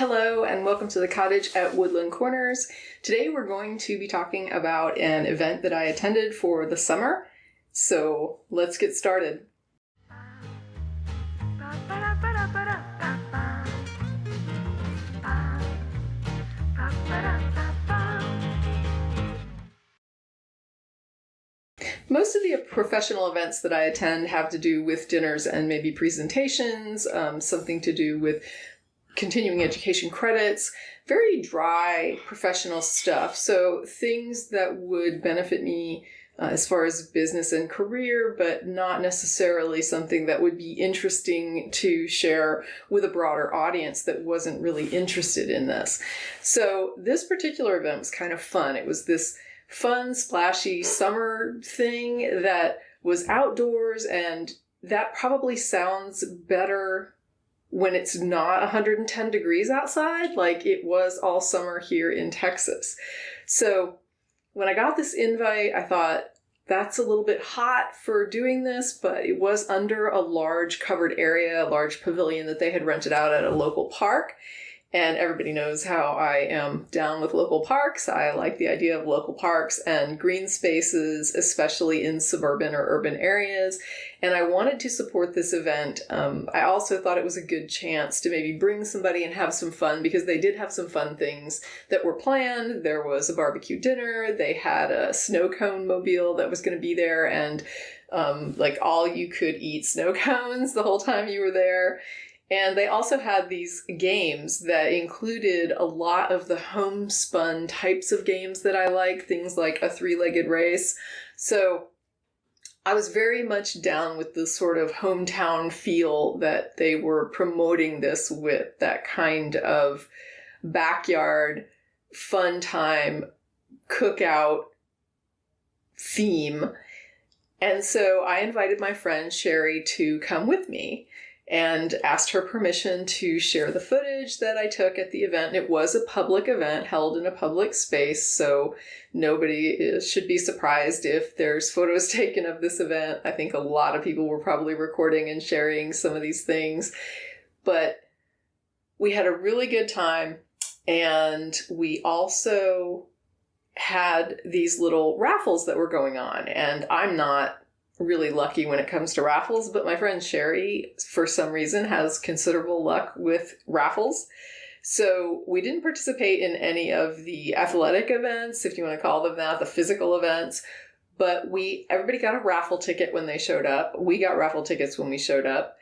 Hello and welcome to the Cottage at Woodland Corners. Today we're going to be talking about an event that I attended for the summer. So let's get started. Most of the professional events that I attend have to do with dinners and maybe presentations, something to do with continuing education credits, very dry professional stuff. So things that would benefit me as far as business and career, but not necessarily something that would be interesting to share with a broader audience that wasn't really interested in this. So this particular event was kind of fun. It was this fun, splashy summer thing that was outdoors, and that probably sounds better when it's not 110 degrees outside, like it was all summer here in Texas. So when I got this invite, I thought, that's a little bit hot for doing this, but it was under a large covered area, a large pavilion that they had rented out at a local park. And everybody knows how I am down with local parks. I like the idea of local parks and green spaces, especially in suburban or urban areas. And I wanted to support this event. I also thought it was a good chance to maybe bring somebody and have some fun, because they did have some fun things that were planned. There was a barbecue dinner. They had a snow cone mobile that was going to be there, and like all you could eat snow cones the whole time you were there. And they also had these games that included a lot of the homespun types of games that I like, things like a three-legged race. So I was very much down with the sort of hometown feel that they were promoting this with, that kind of backyard, fun time, cookout theme. And so I invited my friend Sherry to come with me and asked her permission to share the footage that I took at the event. It was a public event held in a public space, so nobody should be surprised if there's photos taken of this event. I think a lot of people were probably recording and sharing some of these things. But we had a really good time, and we also had these little raffles that were going on. And I'm not really lucky when it comes to raffles, but my friend Sherry, for some reason, has considerable luck with raffles. So we didn't participate in any of the athletic events, if you want to call them that, the physical events, but everybody got a raffle ticket when they showed up. We got raffle tickets when we showed up.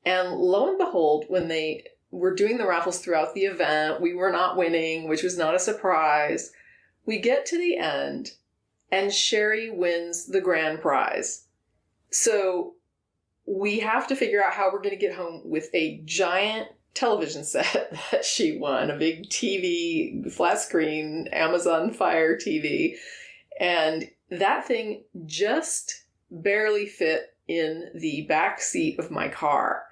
And lo and behold, when they were doing the raffles throughout the event, we were not winning, which was not a surprise. We get to the end, and Sherry wins the grand prize. So we have to figure out how we're going to get home with a giant television set that she won, a big TV, flat screen, Amazon Fire TV. And that thing just barely fit in the back seat of my car.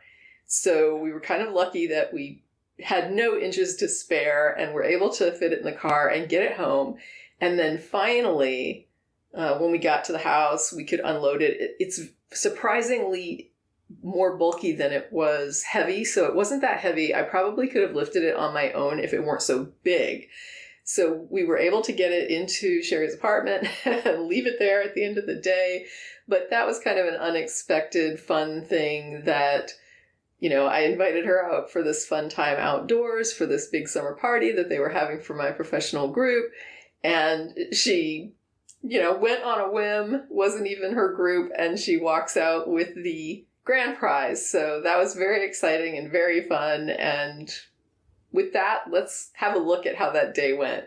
So we were kind of lucky that we had no inches to spare and were able to fit it in the car and get it home. And then finally, when we got to the house, we could unload it. It's surprisingly more bulky than it was heavy. So it wasn't that heavy. I probably could have lifted it on my own if it weren't so big. So we were able to get it into Sherry's apartment and leave it there at the end of the day. But that was kind of an unexpected fun thing that, I invited her out for this fun time outdoors for this big summer party that they were having for my professional group. And she went on a whim, wasn't even her group, and she walks out with the grand prize. So that was very exciting and very fun. And with that, let's have a look at how that day went.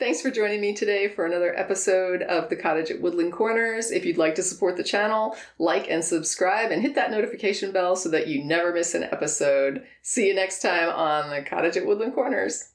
Thanks for joining me today for another episode of The Cottage at Woodland Corners. If you'd like to support the channel, like and subscribe and hit that notification bell so that you never miss an episode. See you next time on The Cottage at Woodland Corners.